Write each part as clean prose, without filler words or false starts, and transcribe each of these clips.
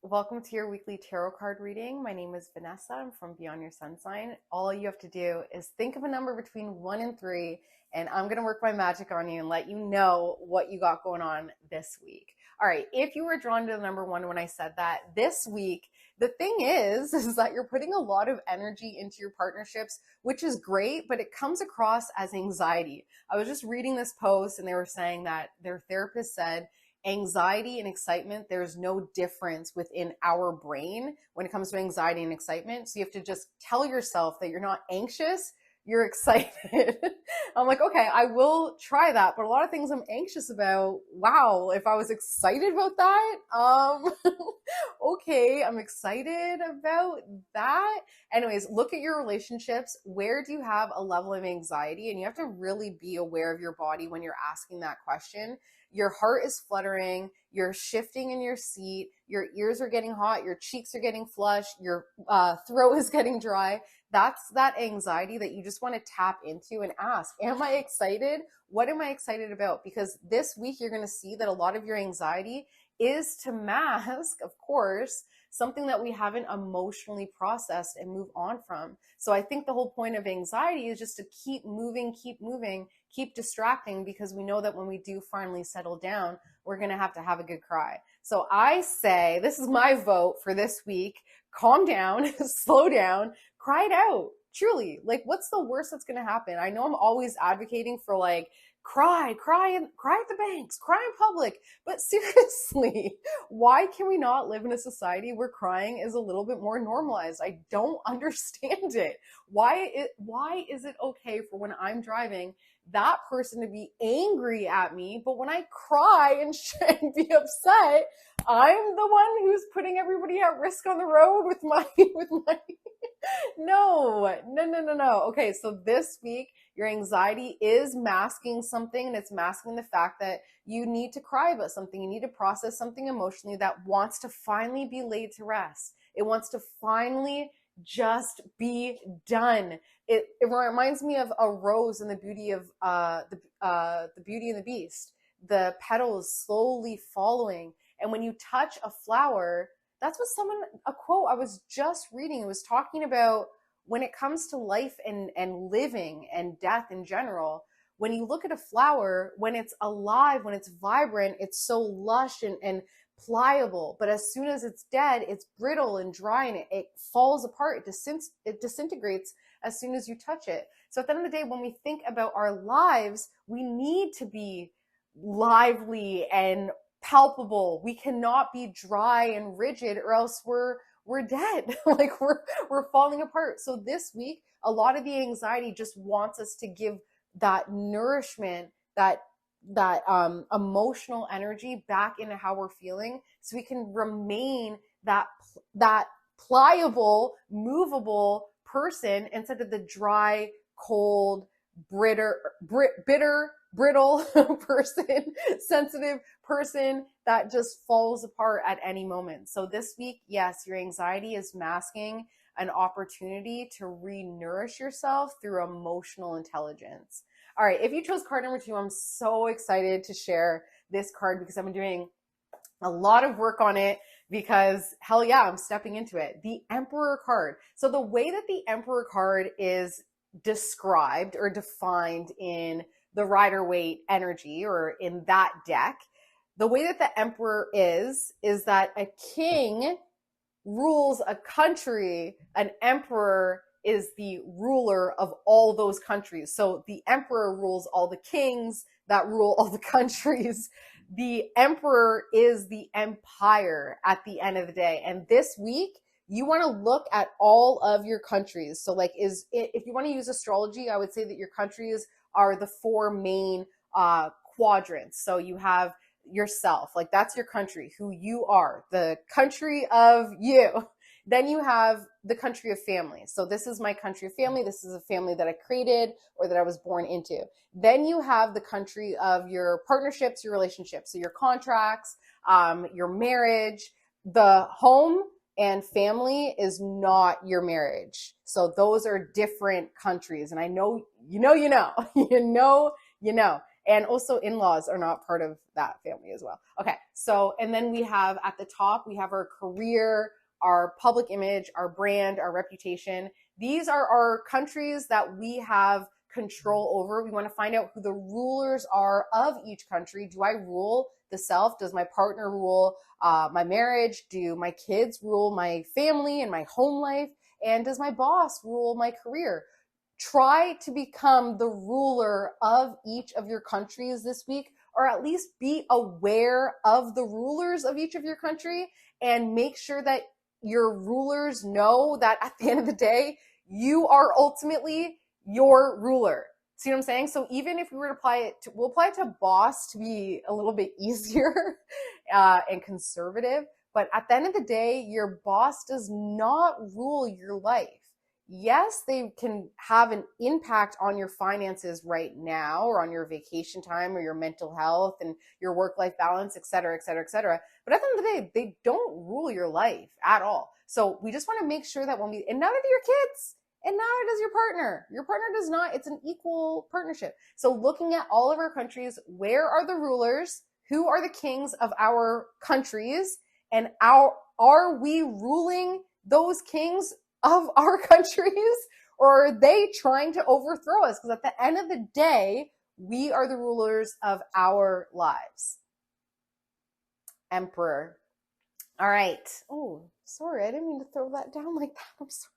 Welcome to your weekly tarot card reading. My name is Vanessa. I'm from Beyond Your Sun Sign. All you have to do is think of a number between 1 and 3, and I'm going to work my magic on you and let you know what you got going on this week. All right, if you were drawn to the number 1 when I said that, this week, the thing is that you're putting a lot of energy into your partnerships, which is great, but it comes across as anxiety. I was just reading this post and they were saying that their therapist said, anxiety and excitement, there's no difference within our brain when it comes to anxiety and excitement. So you have to just tell yourself that you're not anxious, you're excited. I'm like, okay, I will try that. But a lot of things I'm anxious about, wow, if I was excited about that, okay, I'm excited about that. Anyways, look at your relationships. Where do you have a level of anxiety? And you have to really be aware of your body when you're asking that question. Your heart is fluttering, you're shifting in your seat, your ears are getting hot, your cheeks are getting flushed, your throat is getting dry. That's that anxiety that you just want to tap into and ask, am I excited? What am I excited about? Because this week you're going to see that a lot of your anxiety is to mask, of course, something that we haven't emotionally processed and move on from. So I think the whole point of anxiety is just to keep moving, keep distracting, because we know that when we do finally settle down, we're going to have a good cry. So I say, this is my vote for this week. Calm down, slow down, cry it out. Truly, like, what's the worst that's going to happen? I know I'm always advocating for like, cry at the banks, cry in public. But seriously, why can we not live in a society where crying is a little bit more normalized? I don't understand it. Why is it okay for when I'm driving that person to be angry at me, but when I cry and be upset, I'm the one who's putting everybody at risk on the road with my no. Okay, so this week your anxiety is masking something, and it's masking the fact that you need to cry about something. You need to process something emotionally that wants to finally be laid to rest. It wants to finally just be done. It reminds me of a rose in the Beauty of the Beauty and the Beast. The petals slowly following, and when you touch a flower, that's what a quote I was just reading. It was talking about when it comes to life and living and death in general. When you look at a flower, when it's alive, when it's vibrant, it's so lush and pliable. But as soon as it's dead, it's brittle and dry, and it falls apart. It disintegrates as soon as you touch it. So at the end of the day, when we think about our lives, we need to be lively and palpable. We cannot be dry and rigid, or else we're dead. Like we're falling apart. So this week, a lot of the anxiety just wants us to give that nourishment, that emotional energy back into how we're feeling, so we can remain that pliable, movable person instead of the dry, cold, bitter, brittle person, sensitive person that just falls apart at any moment. So this week, yes, your anxiety is masking an opportunity to re-nourish yourself through emotional intelligence. All right, if you chose card number 2, I'm so excited to share this card because I've been doing a lot of work on it, because hell yeah, I'm stepping into it. The Emperor card. So the way that the Emperor card is described or defined in the Rider-Waite energy, or in that deck, the way that the Emperor is that a king rules a country, an emperor is the ruler of all those countries. So the emperor rules all the kings that rule all the countries. The emperor is the empire at the end of the day. And this week, you want to look at all of your countries. So like, if you want to use astrology, I would say that your countries are the 4 main quadrants. So you have yourself, like that's your country, who you are, the country of you. Then you have the country of family. So this is my country of family. This is a family that I created or that I was born into. Then you have the country of your partnerships, your relationships. So your contracts, your marriage. The home and family is not your marriage. So those are different countries. And I know, you know. And also in-laws are not part of that family as well. Okay, so, and then we have at the top, we have our career, our public image, our brand, our reputation. These are our countries that we have control over. We want to find out who the rulers are of each country. Do I rule the self? Does my partner rule my marriage? Do my kids rule my family and my home life? And does my boss rule my career? Try to become the ruler of each of your countries this week, or at least be aware of the rulers of each of your country, and make sure that your rulers know that at the end of the day, you are ultimately your ruler. See what I'm saying? So even if we were to apply it to, we'll apply it to boss to be a little bit easier and conservative. But at the end of the day, your boss does not rule your life. Yes, they can have an impact on your finances right now, or on your vacation time, or your mental health and your work-life balance, et cetera, et cetera, et cetera. But at the end of the day, they don't rule your life at all. So we just want to make sure that when we, and neither do your kids, and neither does your partner. Your partner does not. It's an equal partnership. So looking at all of our countries, where are the rulers? Who are the kings of our countries? And are we ruling those kings of our countries, or are they trying to overthrow us? Because at the end of the day, we are the rulers of our lives. Emperor. All right. Oh, sorry. I didn't mean to throw that down like that. I'm sorry.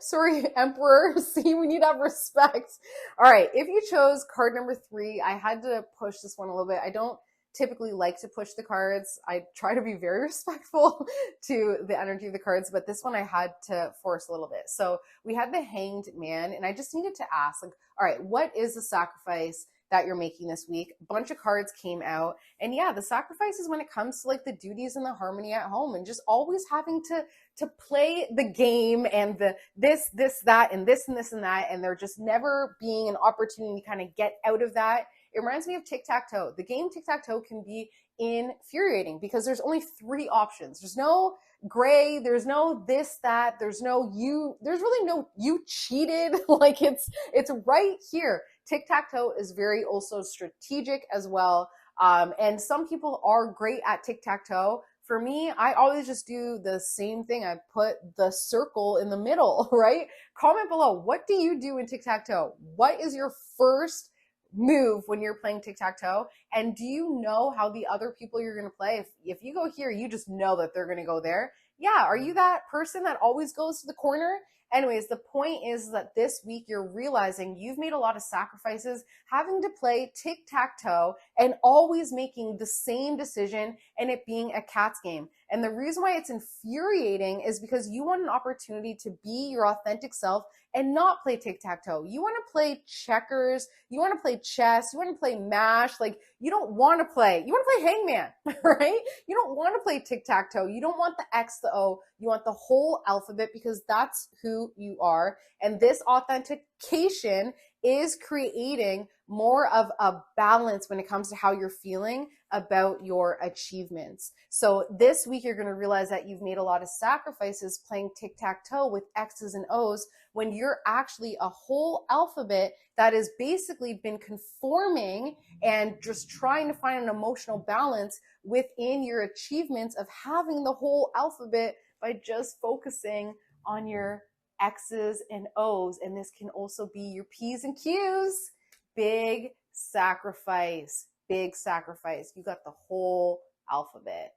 Sorry, Emperor. See, we need to have respect. All right. If you chose card number 3, I had to push this one a little bit. I don't typically like to push the cards. I try to be very respectful to the energy of the cards, but this one I had to force a little bit. So we had the Hanged Man, and I just needed to ask, like, all right, what is the sacrifice that you're making this week? A bunch of cards came out, and yeah, the sacrifice is when it comes to like the duties and the harmony at home, and just always having to play the game, and the this, that, and this, and this, and that, and there just never being an opportunity to kind of get out of that. It reminds me of tic-tac-toe. The game tic-tac-toe can be infuriating because there's only 3 options. There's no gray, there's no this, that, there's no you, there's really no you cheated. Like it's right here. Tic-tac-toe is very also strategic as well. And some people are great at tic-tac-toe. For me, I always just do the same thing. I put the circle in the middle, right? Comment below. What do you do in tic-tac-toe? What is your first move when you're playing tic-tac-toe? And do you know how the other people you're going to play, if you go here, you just know that they're going to go there? Yeah, are you that person that always goes to the corner? Anyways, the point is that this week you're realizing you've made a lot of sacrifices having to play tic-tac-toe and always making the same decision, and it being a cat's game. And the reason why it's infuriating is because you want an opportunity to be your authentic self and not play tic-tac-toe. You want to play checkers, you want to play chess, you want to play MASH. Like, you don't want to play, you want to play hangman, right? You don't want to play tic-tac-toe. You don't want the X, the O, you want the whole alphabet, because that's who you are. And this authentication is creating more of a balance when it comes to how you're feeling about your achievements. So this week, you're going to realize that you've made a lot of sacrifices playing tic-tac-toe with X's and O's, when you're actually a whole alphabet that has basically been conforming and just trying to find an emotional balance within your achievements of having the whole alphabet by just focusing on your X's and O's. And this can also be your P's and Q's. Big sacrifice, big sacrifice. You got the whole alphabet.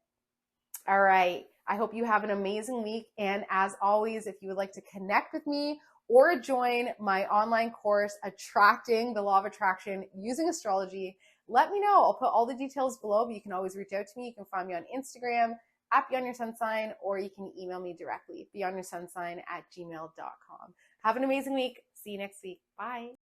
All right. I hope you have an amazing week. And as always, if you would like to connect with me or join my online course, Attracting the Law of Attraction Using Astrology, let me know. I'll put all the details below, but you can always reach out to me. You can find me on Instagram at Beyond Your Sun Sign, or you can email me directly, beyondyoursunsign@gmail.com. Have an amazing week. See you next week. Bye.